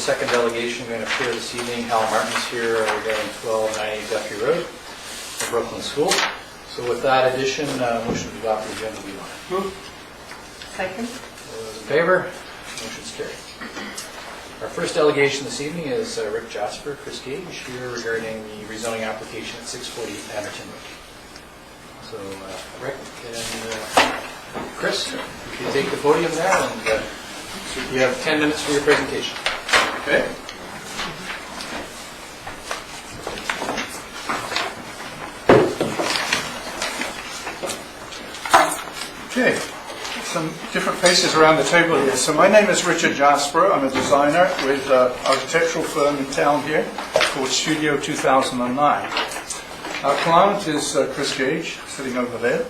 second delegation going to appear this evening. Hal Martin's here regarding 1290 Guthrie Road, the Brooklyn School. So with that addition, motion to adopt the agenda be on. Second. All those in favor? Motion's carried. Our first delegation this evening is Rick Jasper, Chris Gage, here regarding the rezoning application at 640 Anderton Road. So Rick and Chris, you can take the podium there, and you have 10 minutes for your presentation. Okay. Okay, some different faces around the table here. So my name is Richard Jasper. I'm a designer with an architectural firm in town here called Studio 2009. Our client is Chris Gage, sitting over there.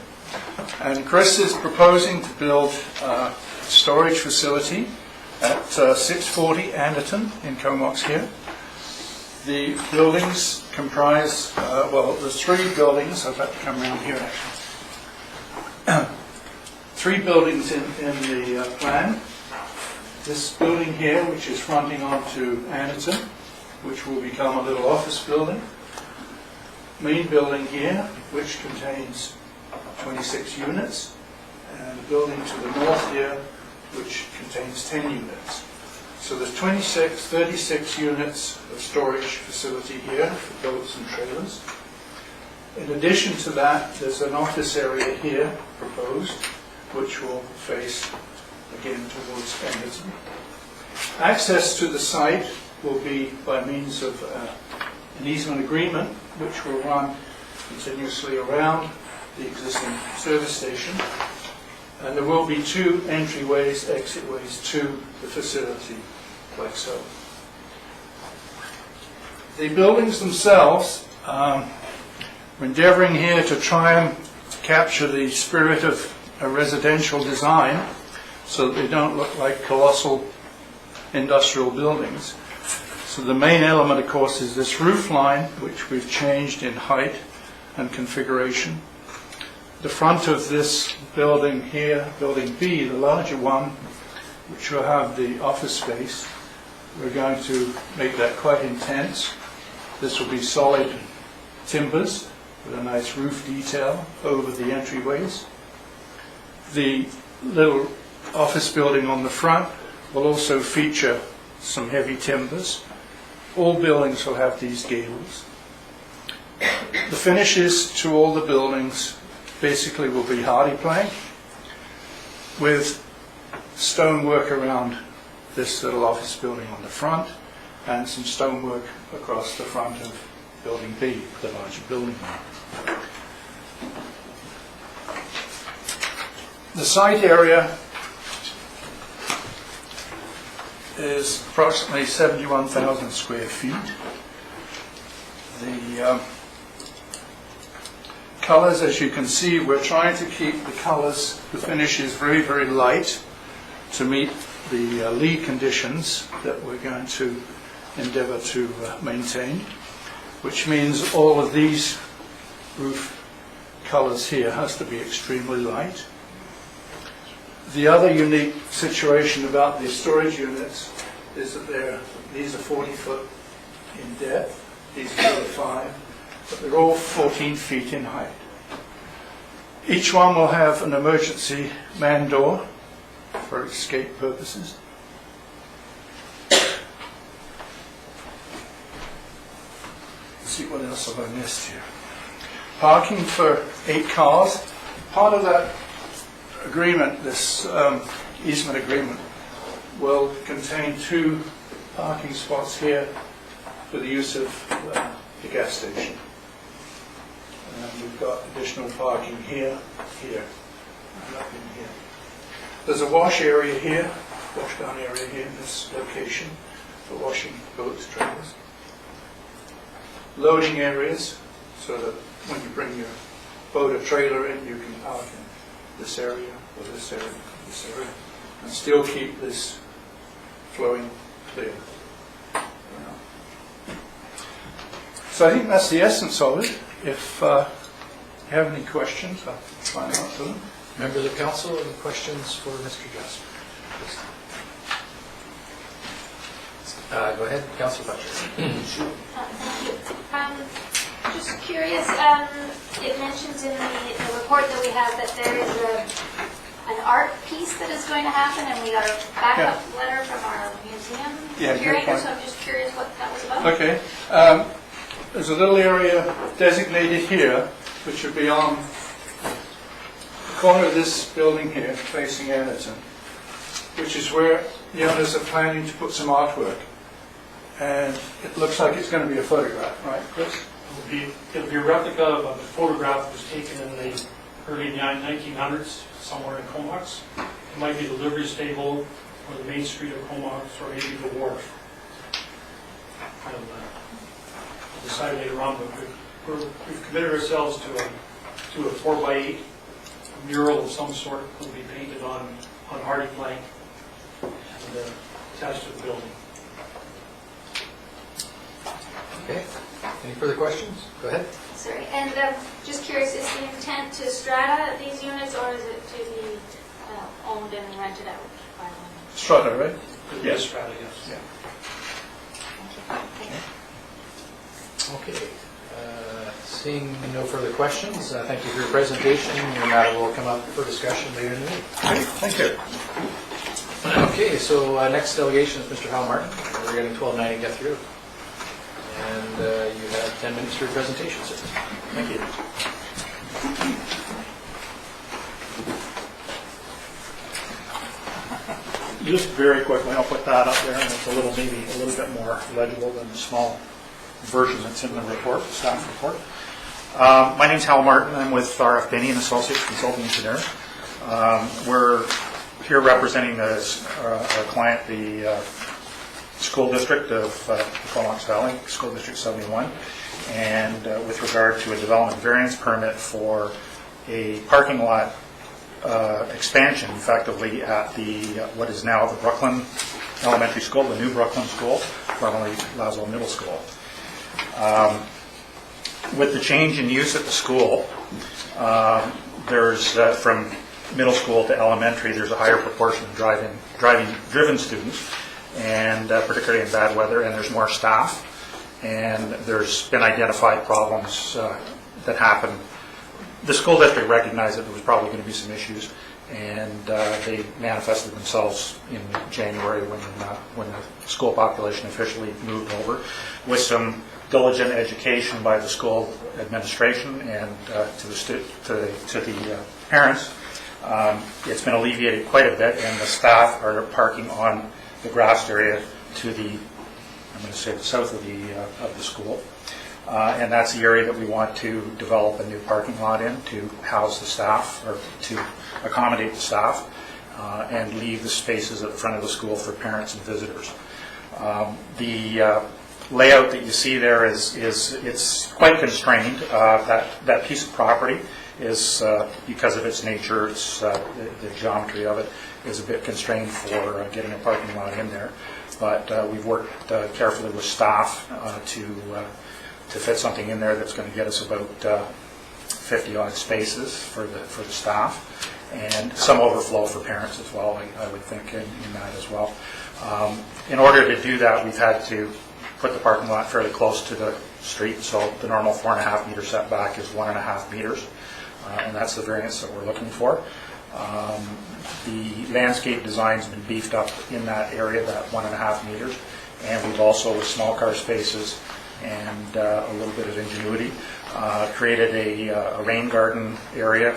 And Chris is proposing to build a storage facility at 640 Anderton in Comox here. The buildings comprise, there's three buildings. I've got to come around here actually. Three buildings in the plan. This building here, which is fronting onto Anderton, which will become a little office building. Main building here, which contains 26 units, and a building to the north here, which contains 10 units. So there's 36 units of storage facility here for boats and trailers. In addition to that, there's an office area here proposed, which will face again towards Anderton. Access to the site will be by means of an easement agreement, which will run continuously around the existing service station. And there will be two entryways, exitways to the facility, like so. The buildings themselves, we're endeavoring here to try and capture the spirit of a residential design so that they don't look like colossal industrial buildings. So the main element, of course, is this roof line, which we've changed in height and configuration. The front of this building here, building B, the larger one, which will have the office space, we're going to make that quite intense. This will be solid timbers with a nice roof detail over the entryways. The little office building on the front will also feature some heavy timbers. All buildings will have these gables. The finishes to all the buildings basically will be hardy plank with stonework around this little office building on the front and some stonework across the front of building B, the larger building. The site area is approximately 71,000 square feet. The colors, as you can see, we're trying to keep the colors, the finishes very, very light to meet the Lee conditions that we're going to endeavor to maintain, which means all of these roof colors here has to be extremely light. The other unique situation about these storage units is that these are 40 foot in depth, these are 35, but they're all 14 feet in height. Each one will have an emergency man door for escape purposes. Let's see what else have I missed here. Parking for 8 cars. Part of that agreement, this easement agreement, will contain 2 parking spots here for the use of the gas station. And we've got additional parking here, and up in here. There's a wash area here, wash down area here in this location for washing boats, trailers. Loading areas, so that when you bring your boat or trailer in, you can park in this area, or this area, or this area, and still keep this flowing clear. So I think that's the essence of it. If you have any questions, I'll try and answer them. Members of council, any questions for Mr. Jasper? Go ahead, Councillor Butcher. Thank you. Just curious, it mentions in the report that we have that there is an art piece that is going to happen, and we got a backup letter from our museum Yeah, good curator, point. so I'm just curious what that was about. Okay. There's a little area designated here, which would be on the corner of this building here, facing Anderton, which is where the owners are planning to put some artwork. And it looks like it's going to be a photograph, right, Chris? It'll be a replica of a photograph that was taken in the early 1900s somewhere in Comox. It might be the livery stable or the main street of Comox, or maybe the wharf. Kind of decide later on, but we've committed ourselves to a 4x8 mural of some sort that will be painted on hardy plank and attached to the building. Okay. Any further questions? Go ahead. Sorry, and just curious, is the intent to strata these units, or is it to be owned and rented out by one? Strata, right? Yes, strata, yes. Yeah. Thank you. Okay. Seeing no further questions, thank you for your presentation. Your matter will come up for discussion later in the meeting. Okay, thank you. Okay, so next delegation is Mr. Hal Martin. We're getting 1290 Guthrie Road. And you have 10 minutes for your presentation, sir. Thank you. Just very quickly, I'll put that up there, and it's maybe a little bit more legible than the small version that's in the report, the staff report. My name's Hal Martin. I'm with RF Binney and Associates Consulting Engineering. We're here representing our client, the School District of Comox Valley, School District 71, and with regard to a development variance permit for a parking lot expansion, effectively at the what is now the Brooklyn Elementary School, the new Brooklyn School, formerly Laszlo Middle School. With the change in use at the school, there's from middle school to elementary, there's a higher proportion of driven students, and particularly in bad weather, and there's more staff, and there's been identified problems that happen. The school district recognized that there was probably going to be some issues, and they manifested themselves in January when the school population officially moved over, with some diligent education by the school administration and to the parents. It's been alleviated quite a bit, and the staff are parking on the grassed area to the, I'm going to say, the south of the school. And that's the area that we want to develop a new parking lot in to house the staff, or to accommodate the staff, and leave the spaces at the front of the school for parents and visitors. The layout that you see there it's quite constrained. That piece of property is, because of its nature, the geometry of it is a bit constrained for getting a parking lot in there. But we've worked carefully with staff to fit something in there that's going to get us about 50-odd spaces for the staff, and some overflow for parents as well, I would think, in that as well. In order to do that, we've had to put the parking lot fairly close to the street, so the normal 4.5 meter setback is 1.5 meters, and that's the variance that we're looking for. The landscape design's been beefed up in that area, that 1.5 meters, and we've also, with small car spaces and a little bit of ingenuity, created a rain garden area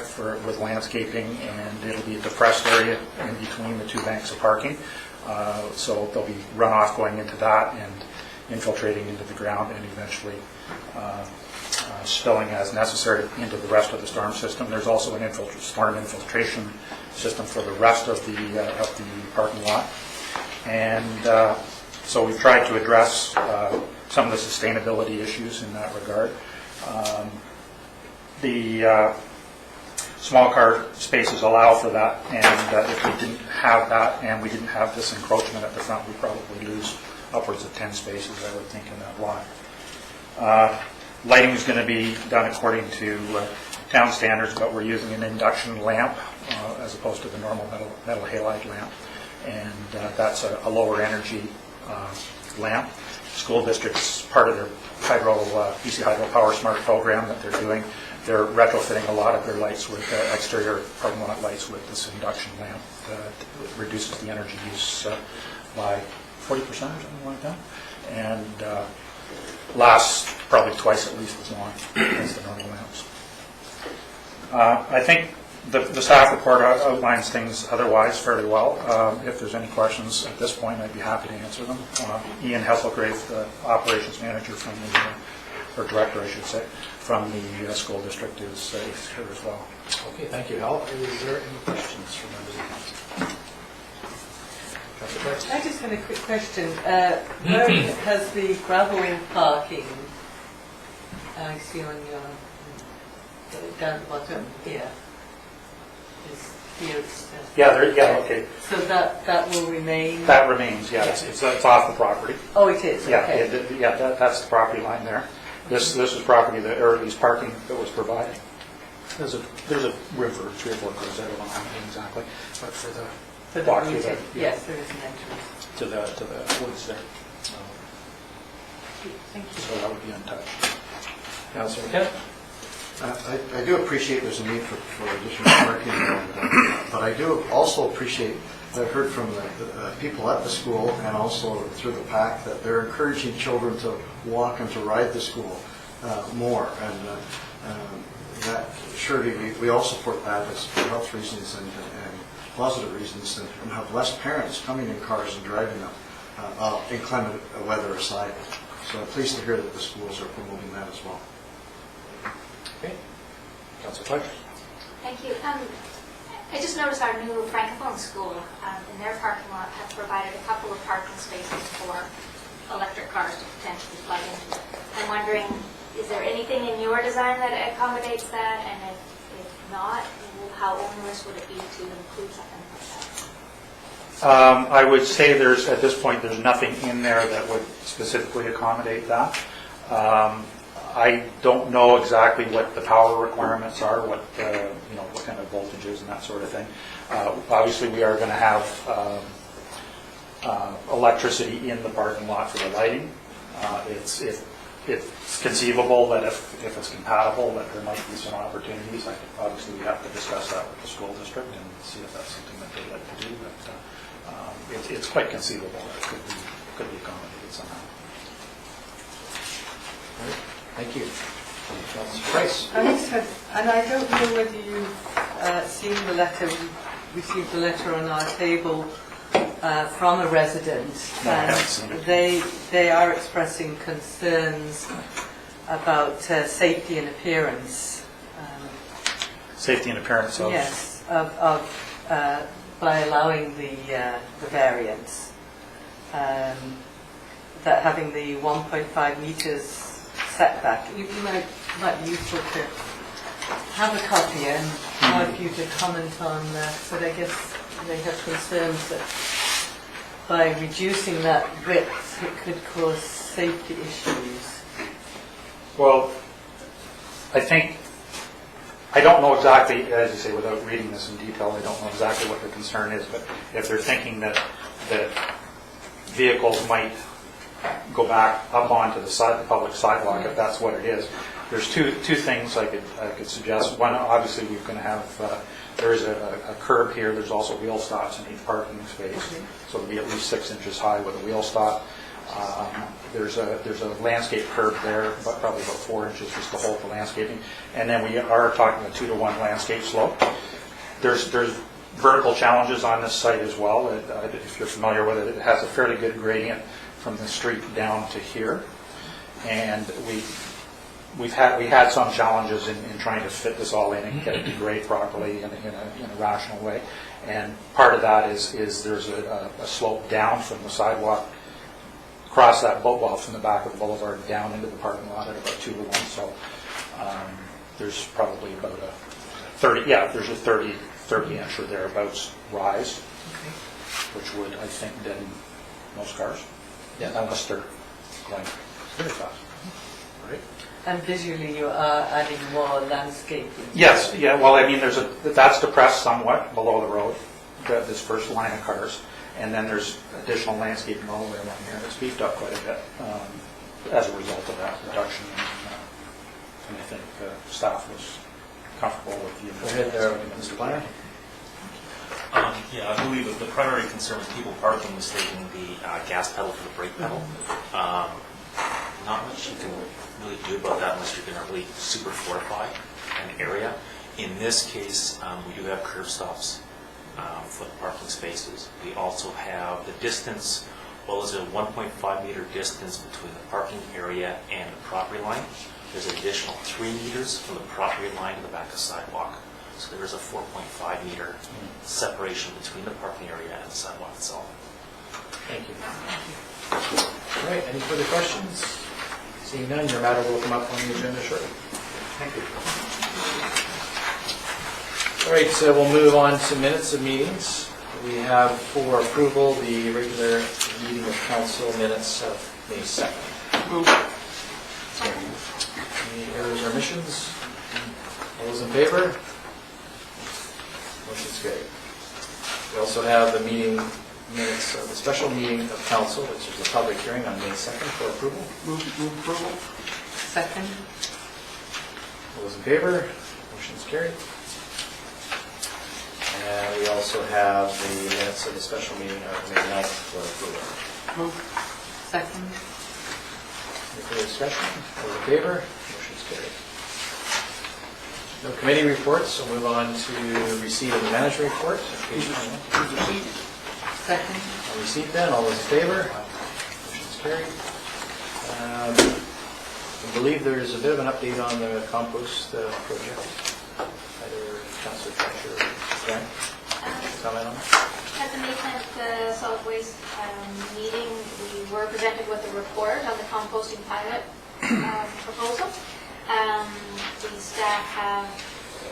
with landscaping, and it'll be a depressed area in between the two banks of parking. So there'll be runoff going into that and infiltrating into the ground, and eventually spilling as necessary into the rest of the storm system. There's also an storm infiltration system for the rest of the parking lot. And so we've tried to address some of the sustainability issues in that regard. The small car spaces allow for that, and if we didn't have that and we didn't have this encroachment at the front, we'd probably lose upwards of 10 spaces, I would think, in that lot. Lighting is going to be done according to town standards, but we're using an induction lamp as opposed to the normal metal halide lamp, and that's a lower energy lamp. School district's part of their BC Hydro Power Smart program that they're doing. They're retrofitting a lot of their lights with exterior parking lot lights with this induction lamp. It reduces the energy use by 40% or something like that, and lasts probably twice at least as long as the normal lamps. I think the staff report outlines things otherwise fairly well. If there's any questions at this point, I'd be happy to answer them. Ian Hesselgrave, the operations manager from the, or director I should say, from the school district is here as well. Okay, thank you, Hal. Is there any questions from members of the council? Councillor Price? I just had a quick question. Where has the gravel parking, I see on your, down at the bottom here, is here, Okay. so that will remain? That remains, yeah. It's off the property. Oh, it is, Yeah, okay. that's the property line there. This is property that, or at least parking that was provided. There's a river, 3 or 4 acres, I don't know how many exactly, but for the For the walk through retail, the, yes, there is an entrance. to the woods there. Thank you. So that would be untouched. Councillor McKenna? I do appreciate there's a need for additional parking, but I do also appreciate that I've heard from the people at the school and also through the PAC that they're encouraging children to walk and to ride the school more. And that surely we all support that as for health reasons and positive reasons, and have less parents coming in cars and driving them, inclement weather aside. So I'm pleased to hear that the schools are promoting that as well. Okay. Councillor Clark? Thank you. I just noticed our new Francophone school in their parking lot have provided a couple of parking spaces for electric cars to potentially plug into. I'm wondering, is there anything in your design that accommodates that? And if not, how onerous would it be to include something like that? I would say at this point, there's nothing in there that would specifically accommodate that. I don't know exactly what the power requirements are, what kind of voltages and that sort of thing. Obviously, we are going to have electricity in the parking lot for the lighting. It's conceivable that if it's compatible, that there might be some opportunities. Obviously, we have to discuss that with the school district and see if that's something that they'd like to do. But it's quite conceivable that it could be accommodated somehow. All right. Thank you. Councillor Price? I just had, and I don't know whether you've seen the letter, we received a letter on our table from a resident. No, I haven't seen it. They are expressing concerns about safety and appearance. Safety and appearance of... Yes, by allowing the variance. That having the 1.5 meters setback, you might be useful to have a copy and have you to comment on that. But I guess they have concerns that by reducing that width, it could cause safety issues. Well, I don't know exactly, as you say, without reading this in detail, I don't know exactly what the concern is, but if they're thinking that vehicles might go back up onto the public sidewalk, if that's what it is, there's two things I could suggest. One, obviously, we're going to have, there is a curb here, there's also wheel stops in each parking space, so it'll be at least 6 inches high with a wheel stop. There's a landscape curb there, but probably about 4 inches just to hold the landscaping. And then we are talking a 2-to-1 landscape slope. There's vertical challenges on this site as well. If you're familiar with it, it has a fairly good gradient from the street down to here. And we had some challenges in trying to fit this all in and get it to grade properly in a rational way. And part of that is there's a slope down from the sidewalk across that boat from the back of the boulevard down into the parking lot at about 2-to-1. So there's probably about a 30 inch or thereabouts rise, which would, I think, deaden most cars. Yeah, unless they're going very fast. Right. And visually, you are adding more landscaping. Yes, yeah. Well, I mean, that's depressed somewhat below the road, this first line of cars, And then there's additional landscaping all the way along here. It's beefed up quite a bit as a result of that reduction. And I think staff was comfortable with the... Go ahead there, Mr. Planner. Yeah, I believe that the primary concern with people parking was taking the gas pedal for the brake pedal. Not much you can really do about that unless you're going to really super fortify an area. In this case, we do have curb stops for the parking spaces. We also have the distance, well, there's a 1.5 meter distance between the parking area and the property line. There's an additional 3 meters from the property line to the back of the sidewalk. So there is a 4.5 meter separation between the parking area and the sidewalk itself. Thank you. All right, any further questions? Seeing none, your matter will come up on the agenda shortly. Thank you. All right, so we'll move on to minutes of meetings. We have for approval the regular meeting of council minutes of May 2nd. Any errors or omissions? All those in favor? Motion's carried. We also have the meeting minutes of the special meeting of council, which is a public hearing on May 2nd for approval. Move approval. Second. All those in favor? Motion's carried. And we also have the minutes of the special meeting of May 9th for approval. Move. Second. Any further discussion? All those in favor? Motion's carried. No committee reports, so we'll move on to receipt of the manager report. Page 21. Second. On receipt then, all those in favor? Motion's carried. I believe there's a bit of an update on the compost project. Either Councillor Trencher or Grant, comment on that? At the May 10th solid waste meeting, we were presented with a report on the composting pilot proposal. The staff have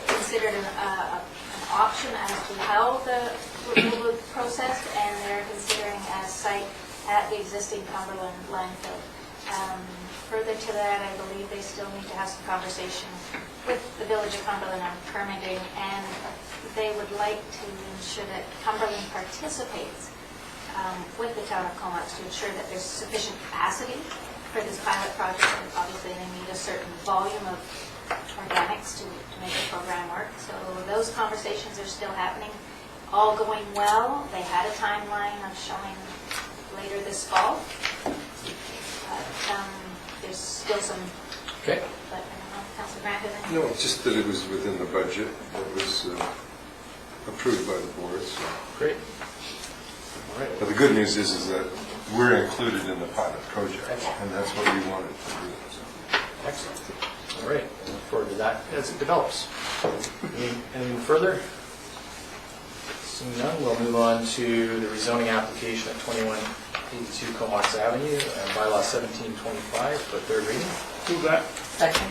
considered an option as to how the removal will be processed, and they're considering a site at the existing Cumberland landfill. Further to that, I believe they still need to have some conversation with the Village of Cumberland on permitting, and they would like to ensure that Cumberland participates with the town of Comox to ensure that there's sufficient capacity for this pilot project, and obviously they need a certain volume of organics to make the program work. So those conversations are still happening, all going well. They had a timeline of showing later this fall. But there's still some, Okay. but I don't know, Councilor Grant has anything? No, it's just that it was within the budget that was approved by the board. So. Great. All right. But the good news is that we're included in the pilot project, and that's what we wanted to do. So. Excellent. All right. I look forward to that as it develops. Anything further? Seeing none, we'll move on to the rezoning application at 2182 Comox Avenue, bylaw 1725 for third reading. Move that. Second.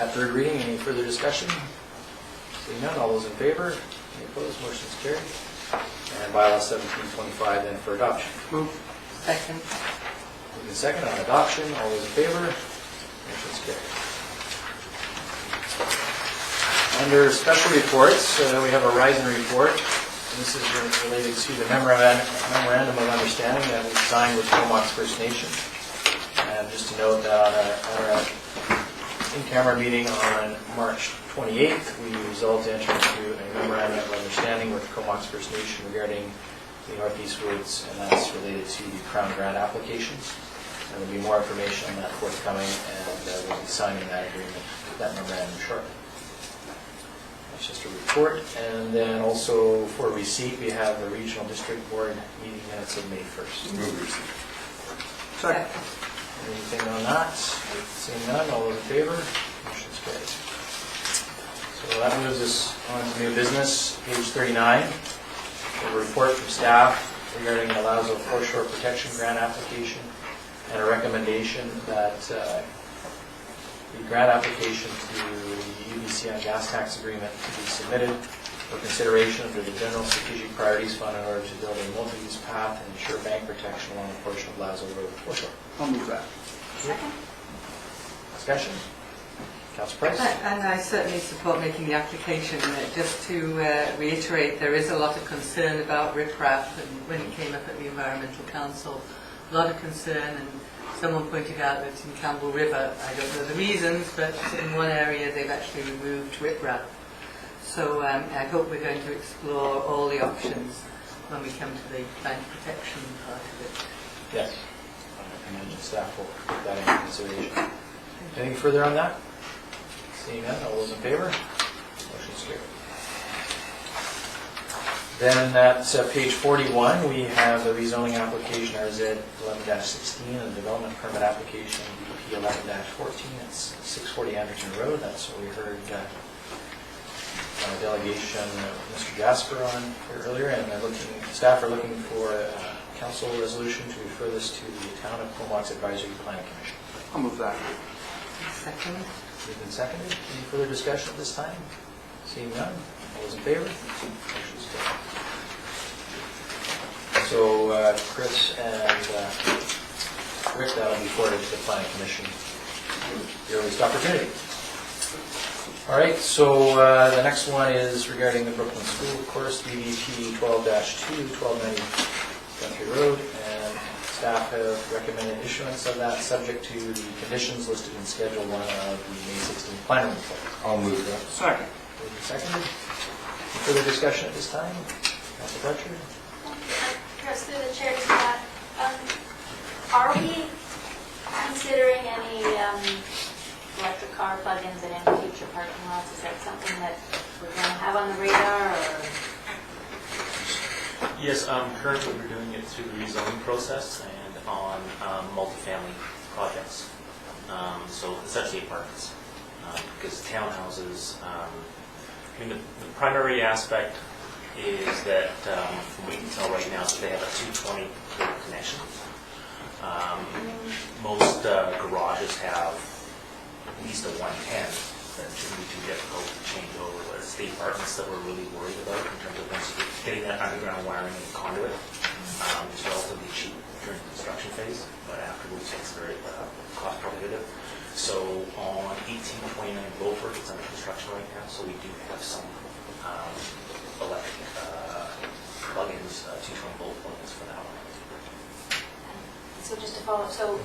At third reading, any further discussion? Seeing none, all those in favor? Any opposed? Motion's carried. And bylaw 1725 then for adoption. Move. Second. Moving second on adoption, all those in favor? Motion's carried. Under special reports, we have a Horizon report. This is related to the memorandum of understanding that we signed with Comox First Nation. And just to note that on our in-camera meeting on March 28th, we resolved to enter into a memorandum of understanding with Comox First Nation regarding the Northeast Woods, and that's related to the Crown Grant applications. And there'll be more information on that forthcoming, and we'll be signing that agreement, that memorandum shortly. That's just a report. And then also for receipt, we have the Regional District Board meeting minutes of May 1st. Move receipt. Second. Anything on that? Seeing none, all those in favor? Motion's carried. So that moves us on to new business, page 39. A report from staff regarding the Lazo Foreshore Protection Grant application, and a recommendation that the grant application to the UBC on gas tax agreement to be submitted for consideration under the General Strategic Priorities Fund in order to build a multi-use path and ensure bank protection along a portion of Lazo Road foreshore. I'll move that. Second? Discussion? Councillor Price? And I certainly support making the application. Just to reiterate, there is a lot of concern about riprap, and when it came up at the Environmental Council, a lot of concern, and someone pointed out that in Campbell River, I don't know the reasons, but in one area they've actually removed riprap. So I hope we're going to explore all the options when we come to the plant protection part of it. Yes. I imagine staff will take that into consideration. Anything further on that? Seeing none, all those in favor? Motion's carried. Then at page 41, we have the rezoning application RZ 11-16 and development permit application BP 11-14. It's 640 Anderton Road. That's what we heard delegation Mr. Jasper on here earlier, and staff are looking for a council resolution to refer this to the Town of Comox Advisory Planning Commission. I'll move that. Second. Moved and seconded. Any further discussion at this time? Seeing none, all those in favor? Motion's carried. So Chris and Rick, that'll be forwarded to the Planning Commission. Your earliest opportunity. All right, so the next one is regarding the Brooklyn School Course, BVP 12-2, 1290 Country Road, and staff have recommended issuance of that subject to the conditions listed in Schedule 1 of the May 16th Planning Report. I'll move that. Second. Moved and seconded. Any further discussion at this time? Councilor Fletcher? Chris, through the chair to that, are we considering any electric car plug-ins at any future parking lots? Is that something that we're going to have on the radar, or? Yes, currently we're doing it through the rezoning process and on multifamily projects. So essentially apartments, because townhouses, I mean, the primary aspect is that from what we can tell right now, that they have a 220 cable connection. Most garages have at least a 110. That shouldn't be too difficult to change over. But it's the apartments that we're really worried about in terms of getting that underground wiring and conduit. It's relatively cheap during the construction phase, but afterwards it's very cost prohibitive. So on 1829 Beaufort, it's under construction right now, so we do have some electric plug-ins, 220 volt plug-ins for that one. So just to follow up, so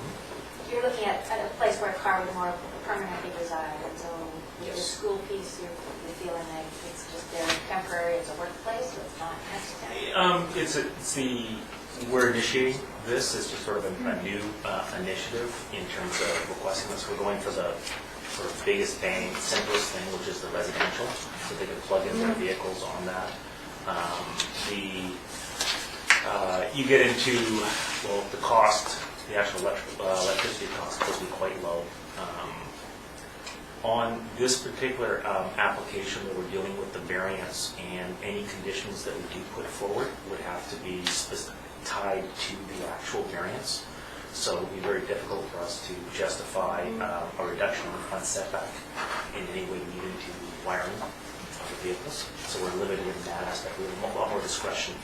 you're looking at a place where a car would more permanently reside, and so with the Yes. school piece, you're feeling like it's just there temporary, it's a workplace, so it's not necessary? We're initiating this. It's just sort of a new initiative in terms of requesting this. We're going for the sort of biggest bang, simplest thing, which is the residential, so they can plug in their vehicles on that. You get into, well, the cost, the actual electricity cost will be quite low. On this particular application that we're dealing with, the variance and any conditions that we do put forward would have to be tied to the actual variance. So it would be very difficult for us to justify a reduction in the front setback in any way needed to wiring of the vehicles. So we're limited in that aspect. We have a lot more discretion.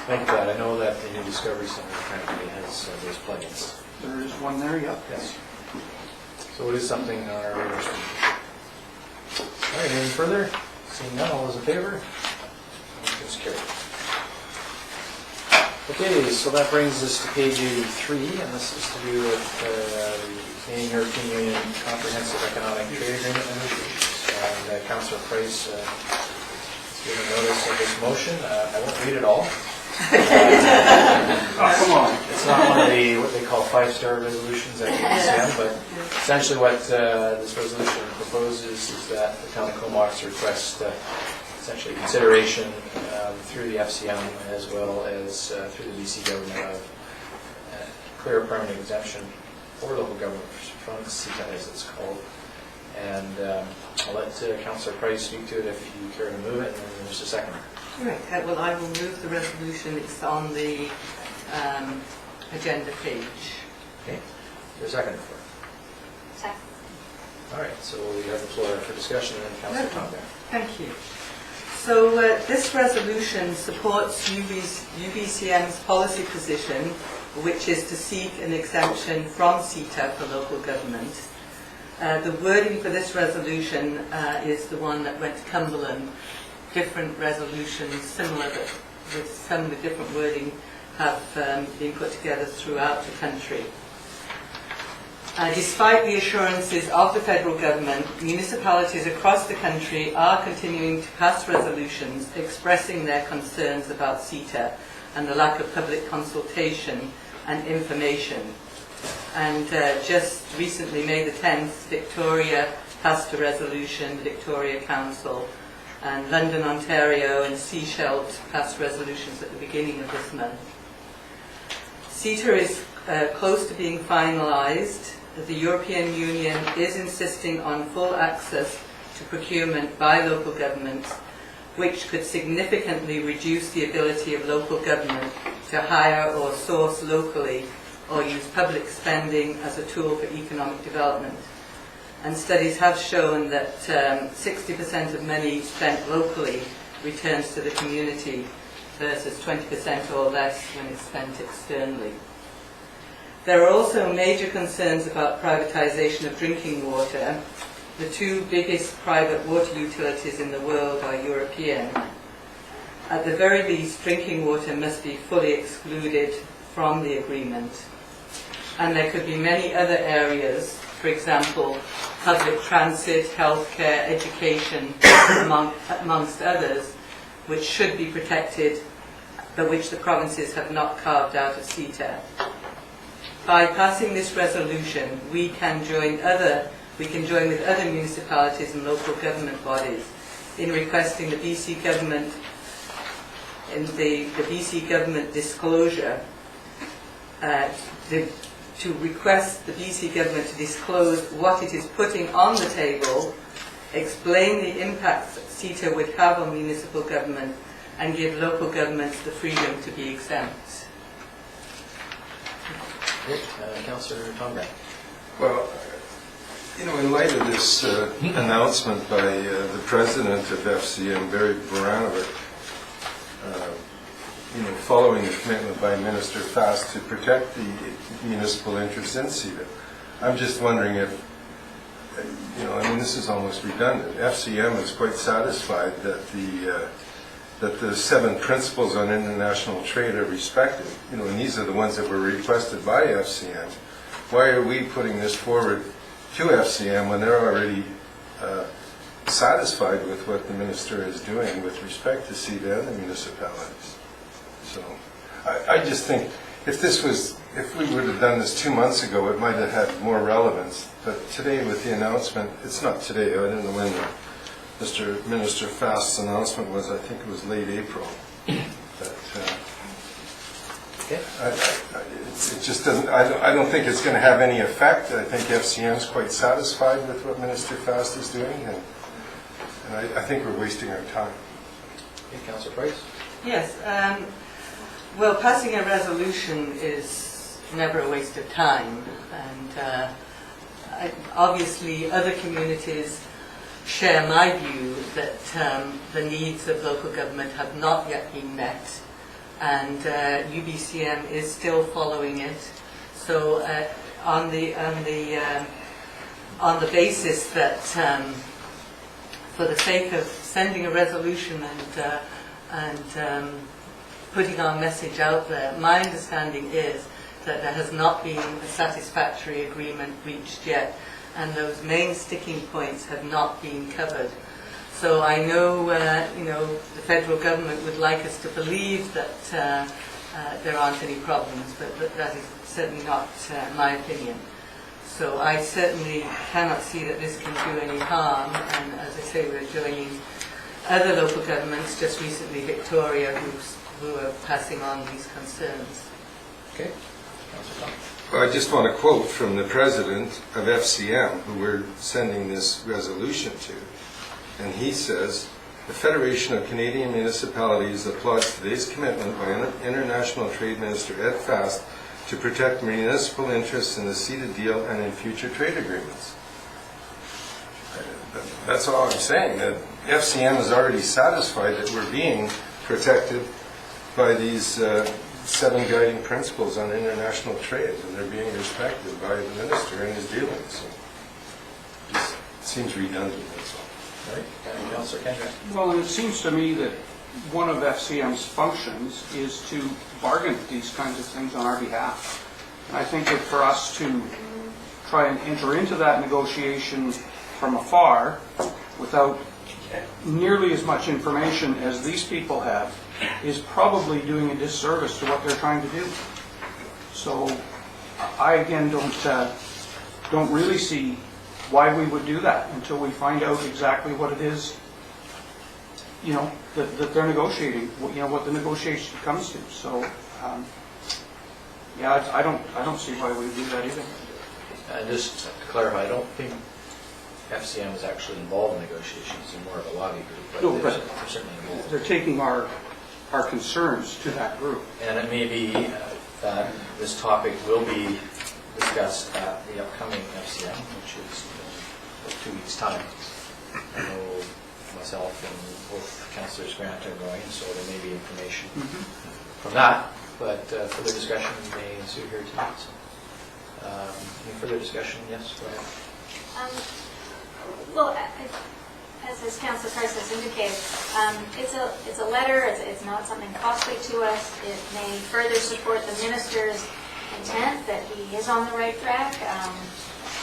Thank you for that. I know that the new Discovery Center currently has those plugins. There is one there, yep. Yes. So it is something on our radar screen. All right, any further? Seeing none, all those in favor? Motion's carried. Okay, so that brings us to page 83, and this is to do with the Canadian European Union Comprehensive Economic Trade Agreement negotiations. And Councillor Price has given notice of this motion. I won't read it all. Oh, come on. It's not one of the, what they call five-star resolutions at UCM, but essentially what this resolution proposes is that the town of Comox request essentially consideration through the FCM as well as through the BC government of clear permanent exemption for local governments from CETA, as it's called. And I'll let Councillor Price speak to it if you care to move it, and then there's a second. Right, well, I will move the resolution. It's on the agenda page. Okay, there's a second for it. Second. All right, so we have the floor for discussion, and then Councillor Tom there. Thank you. So this resolution supports UBCM's policy position, which is to seek an exemption from CETA for local government. The wording for this resolution is the one that went to Cumberland. Different resolutions, similar but with some of the different wording, have been put together throughout the country. Despite the assurances of the federal government, municipalities across the country are continuing to pass resolutions expressing their concerns about CETA and the lack of public consultation and information. And just recently, May the 10th, Victoria passed a resolution, the Victoria Council, and London, Ontario and Seychelles passed resolutions at the beginning of this month. CETA is close to being finalised. The European Union is insisting on full access to procurement by local governments, which could significantly reduce the ability of local government to hire or source locally or use public spending as a tool for economic development. And studies have shown that 60% of money spent locally returns to the community versus 20% or less when it's spent externally. There are also major concerns about privatization of drinking water. The two biggest private water utilities in the world are European. At the very least, drinking water must be fully excluded from the agreement. And there could be many other areas, for example, public transit, healthcare, education, amongst others, which should be protected, but which the provinces have not carved out of CETA. By passing this resolution, we can join with other municipalities and local government bodies in requesting the BC government, in the BC government disclosure, to request the BC government to disclose what it is putting on the table, explain the impacts CETA would have on municipal government, and give local governments the freedom to be exempt. Great. Councillor Tom Grant. Well, in light of this announcement by the president of FCM, Barry Baranovic, following the commitment by Minister Fast to protect the municipal interests in CETA, I'm just wondering if, this is almost redundant. FCM is quite satisfied that the 7 principles on international trade are respected, and these are the ones that were requested by FCM. Why are we putting this forward to FCM when they're already satisfied with what the minister is doing with respect to CETA and the municipalities? So I just think if we would have done this 2 months ago, it might have had more relevance. But today with the announcement, it's not today, I don't know when Minister Fast's announcement was, I think it was late April. But, it just doesn't, I don't think it's going to have any effect. I think FCM is quite satisfied with what Minister Fast is doing, and I think we're wasting our time. Okay, Councillor Price. Yes, well, passing a resolution is never a waste of time, and obviously other communities share my view that the needs of local government have not yet been met, and UBCM is still following it. So on the basis that for the sake of sending a resolution and putting our message out there, my understanding is that there has not been a satisfactory agreement reached yet, and those main sticking points have not been covered. So I know, the federal government would like us to believe that there aren't any problems, but that is certainly not my opinion. So I certainly cannot see that this can do any harm, and as I say, we're joining other local governments, just recently Victoria, who are passing on these concerns. Okay. Councillor Tom. Well, I just want to quote from the president of FCM, who we're sending this resolution to, and he says, "The Federation of Canadian Municipalities applauds today's commitment by International Trade Minister Ed Fast to protect municipal interests in the CETA deal and in future trade agreements." That's all I'm saying, that FCM is already satisfied that we're being protected by these 7 guiding principles on international trade, and they're being respected by the minister in his dealings. So, just seems redundant, that's all. All right, Councillor Kendrick. Well, and it seems to me that one of FCM's functions is to bargain these kinds of things on our behalf. And I think that for us to try and enter into that negotiation from afar without nearly as much information as these people have is probably doing a disservice to what they're trying to do. So I, again, don't really see why we would do that until we find out exactly what it is, you know, that they're negotiating, you know, what the negotiation comes to. So, yeah, I don't see why we would do that either. Just to clarify, I don't think FCM is actually involved in negotiations, it's more of a lobby group, No, but but they're certainly involved. they're taking our concerns to that group. And it may be that this topic will be discussed at the upcoming FCM, which is in 2 weeks' time. I know myself and both Councillors Grant are going, so there may be information from that, but further discussion may ensue here tonight. So, any further discussion? Yes, go ahead. Well, as Councillor Price has indicated, it's a letter, it's not something costly to us. It may further support the minister's intent that he is on the right track.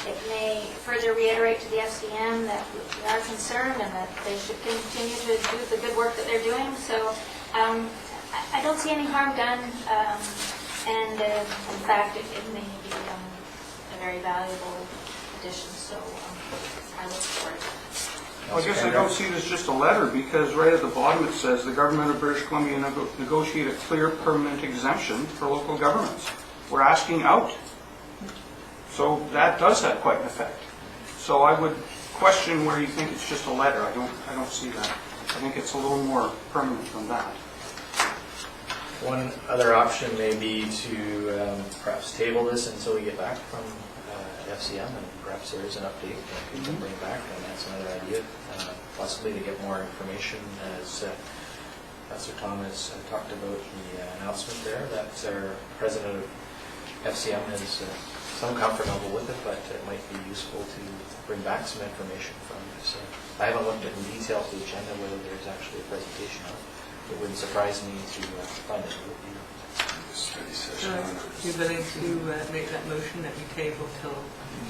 It may further reiterate to the FCM that we are concerned and that they should continue to do the good work that they're doing. So I don't see any harm done, and in fact, it may be a very valuable addition. So I look forward to it. Well, I guess I don't see it as just a letter, because right at the bottom it says, the government of British Columbia negotiate a clear permanent exemption for local governments. We're asking out. So that does have quite an effect. So I would question where you think it's just a letter. I don't see that. I think it's a little more permanent than that. One other option may be to perhaps table this until we get back from FCM, and perhaps there is an update that we can bring back, and that's another idea, possibly to get more information, as Pastor Thomas talked about the announcement there, that our president of FCM is some comfort level with it, but it might be useful to bring back some information from it. So I haven't looked at in detail the agenda whether there's actually a presentation of it. It wouldn't surprise me to find it. Study session. You willing to make that motion that we table till?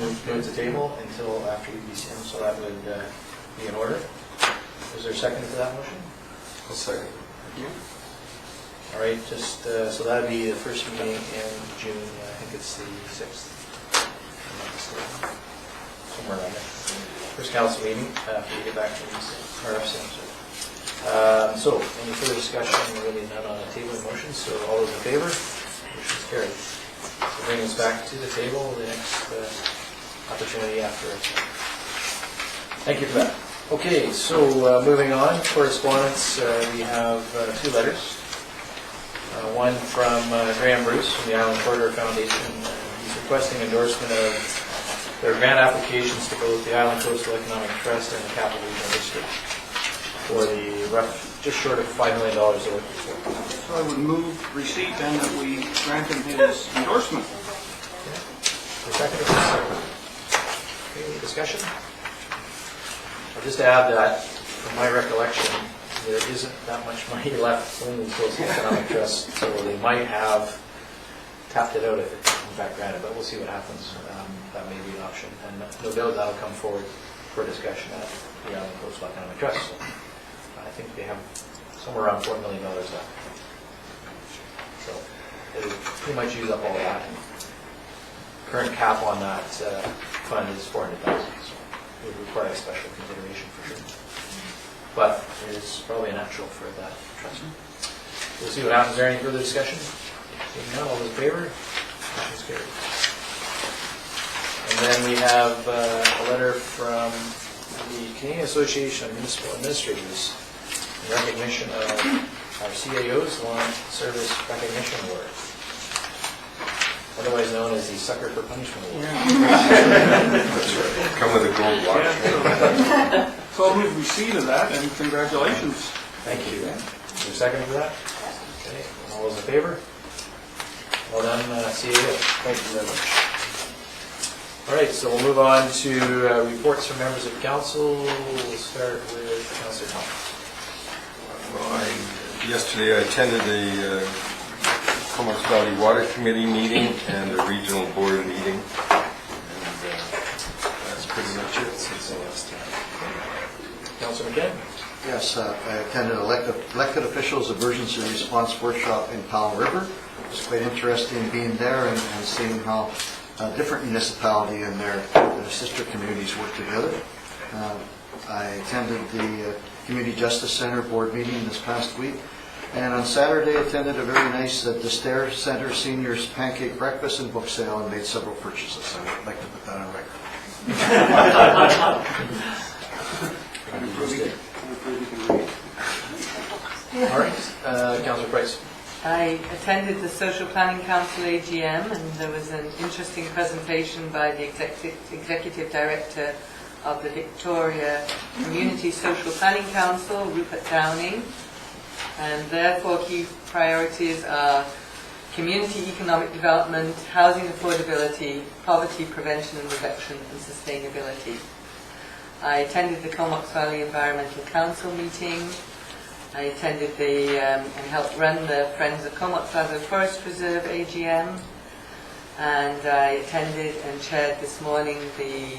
Move to table until after UBCM, so that would be in order. Is there a second to that motion? I'll second. Thank you. All right, just so that would be the first meeting in June. I think it's the 6th. Somewhere around there. First council meeting after we get back from FCM. So, any further discussion? Really none on the table motions. So, all those in favor? Motion is carried. So, bring us back to the table the next opportunity after. Thank you for that. Okay, so moving on, correspondence. We have 2 letters. One from Graham Bruce from the Island Corridor Foundation. He's requesting endorsement of their grant applications to both the Island Coastal Economic Trust and the Capital Regional District for the just short of $5 million they're looking for. So I would move receipt and that we grant him his endorsement. For second? Okay, discussion? I'll just add that, from my recollection, there isn't that much money left in the Coastal Economic Trust, so they might have tapped it out if it's in fact granted, but we'll see what happens. That may be an option, and no doubt that'll come forward for discussion at the Island Coastal Economic Trust. So I think they have somewhere around $4 million left. So it'll pretty much use up all that. Current cap on that fund is $400,000, so it would require a special consideration for sure. But it is probably a natural for that trust. We'll see what happens. Is there any further discussion? Seeing none, all those in favor? Motion is carried. And then we have a letter from the Canadian Association of Municipal Administrators in recognition of our CAO's Lawn Service Recognition Award, otherwise known as the Sucker for Punishment Award. Come with a gold watch. So I'll move receipt of that, and congratulations. Thank you. Is there a second for that? Okay, all those in favor? Well done, CAO. Thank you very much. All right, so we'll move on to reports from members of council. We'll start with Councillor Thomas. Well, yesterday I attended the Comox Valley Water Committee meeting and the regional board meeting. And that's pretty much it since the last time. Councillor McKenna? Yes, I attended elected officials emergency response workshop in Powell River. It was quite interesting being there and seeing how different municipality and their sister communities work together. I attended the Community Justice Center board meeting this past week, and on Saturday attended a very nice Destair Center Seniors Pancake Breakfast and Book Sale and made several purchases. I would like to put that on record. All right, Councillor Price. I attended the Social Planning Council AGM, and there was an interesting presentation by the Executive Director of the Victoria Community Social Planning Council, Rupert Downing, and their 4 key priorities are community economic development, housing affordability, poverty prevention and reduction, and sustainability. I attended the Comox Valley Environmental Council meeting. I attended and helped run the Friends of Comox Valley Forest Reserve AGM, and I attended and chaired this morning the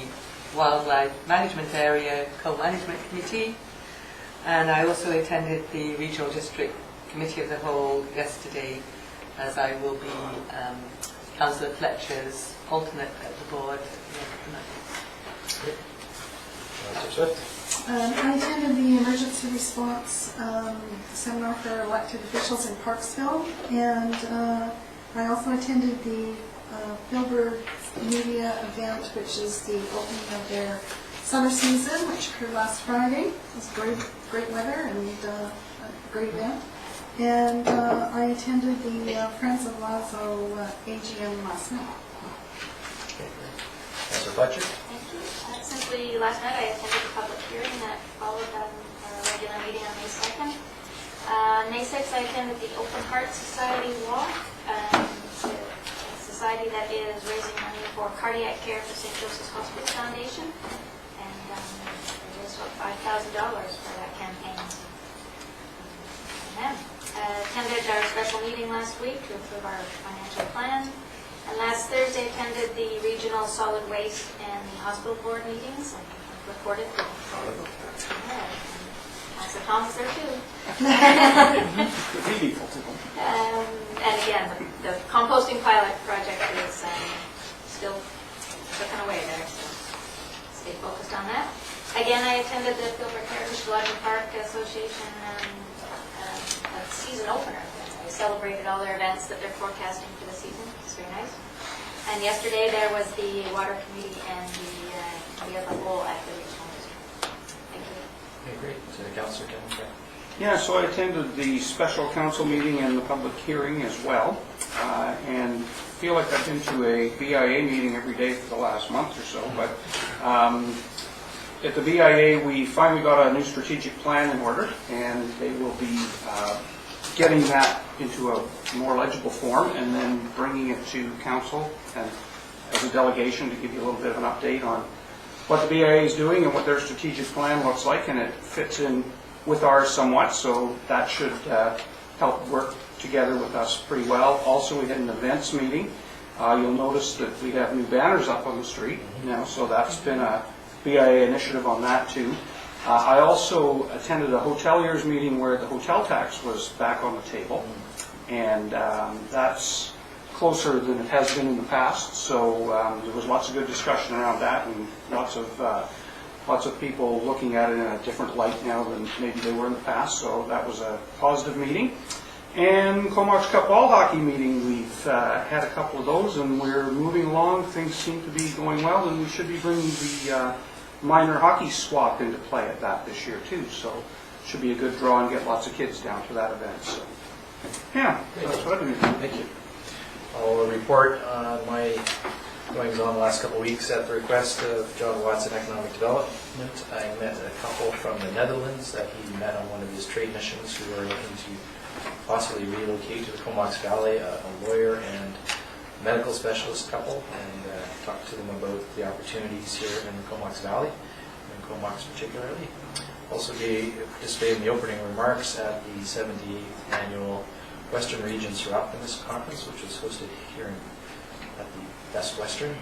Wildlife Management Area Co-Management Committee, and I also attended the Regional District Committee of the Whole yesterday, as I will be Councillor Fletcher's alternate at the board. Councillor Swift. I attended the emergency response seminar for elected officials in Parksville, and I also attended the Filbert Media event, which is the opening of their summer season, which occurred last Friday. It was great weather and a great event. And I attended the Friends of Lazo AGM last night. Councillor Fletcher. Thank you. Simply last night I attended the public hearing that followed our regular meeting on May 2nd. May 6th I attended the Open Heart Society walk. It's a society that is raising money for cardiac care for St. Joseph's Hospital Foundation. And they raised about $5,000 for that campaign. Attended our special meeting last week to approve our financial plan. And last Thursday attended the regional solid waste and the hospital board meetings and reported. Councillor Thomas there too. And again, the composting pilot project is still cooking away there, so stay focused on that. Again, I attended the Filbert Heritage Lodging Park Association season opener. They celebrated all their events that they're forecasting for the season. It's very nice. And yesterday there was the water committee and the committee of the whole at the regional district. Thank you. Okay, great. So Councillor Kennedy. Yeah, so I attended the special council meeting and the public hearing as well, and feel like I've been to a BIA meeting every day for the last month or so, but at the BIA we finally got a new strategic plan in order, and they will be getting that into a more legible form and then bringing it to council and as a delegation to give you a little bit of an update on what the BIA is doing and what their strategic plan looks like, and it fits in with ours somewhat, so that should help work together with us pretty well. Also, we had an events meeting. You'll notice that we have new banners up on the street now, so that's been a BIA initiative on that too. I also attended a hoteliers meeting where the hotel tax was back on the table, and that's closer than it has been in the past, so there was lots of good discussion around that, and lots of people looking at it in a different light now than maybe they were in the past, so that was a positive meeting. And Comox Cup ball hockey meeting, we've had a couple of those, and we're moving along. Things seem to be going well, and we should be bringing the minor hockey swap into play at that this year too, so it should be a good draw and get lots of kids down to that event. So, yeah, that's what I've been doing. Thank you. I'll report on my Goings on the last couple of weeks at the request of John Watson Economic Development. I met a couple from the Netherlands that he met on one of his trade missions who are looking to possibly relocate to the Comox Valley, a lawyer and medical specialist couple, and talked to them about the opportunities here in the Comox Valley, and Comox particularly. Also participated in the opening remarks at the 78th Annual Western Regions for Optimists Conference, which was hosted here at the Best Western.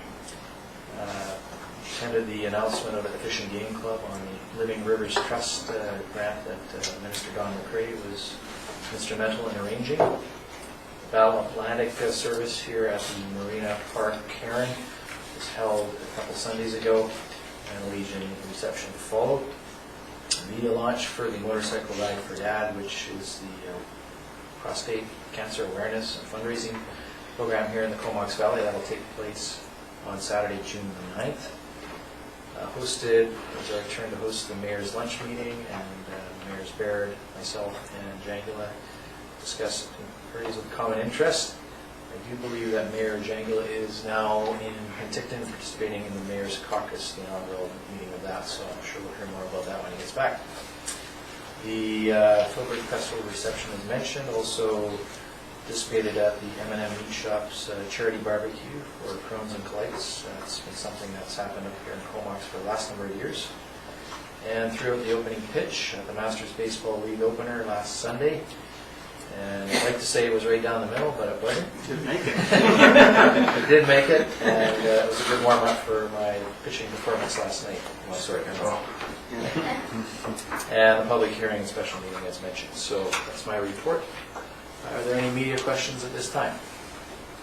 Attended the announcement of the Fish and Game Club on the Living Rivers Trust grant that Minister Don McCrae was instrumental in arranging. Battle Atlantic service here at the Marina Park Cairn was held a couple Sundays ago, and a Legion reception followed. Media launch for the Motorcycle Ride for Dad, which is the prostate cancer awareness and fundraising program here in the Comox Valley. That will take place on Saturday, June the 9th. It was our turn to host the Mayor's Lunch Meeting, and Mayor's Baird, myself, and Jangula discussed areas of common interest. I do believe that Mayor Jangula is now in Penticton participating in the Mayor's Caucus, the inaugural meeting of that, so I'm sure we'll hear more about that when he gets back. The Philbert Festival reception, as mentioned, also participated at the M&M Meat Shop's charity barbecue for Crohn's and colitis. It's been something that's happened up here in Comox for the last number of years. And threw out the opening pitch at the Masters Baseball League opener last Sunday. And I'd like to say it was right down the middle, but it wasn't. Didn't make it. It did make it, and it was a good warm-up for my pitching performance last night. Well, sorry, and the public hearing and special meeting as mentioned. So that's my report. Are there any media questions at this time?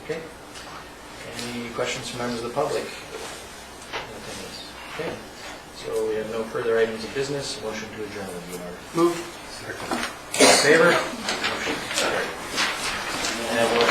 Okay. Any questions from members of the public? Okay. So we have no further items of business. A motion to adjourn would be in order. Move. All in favor? Motion carried. And we'll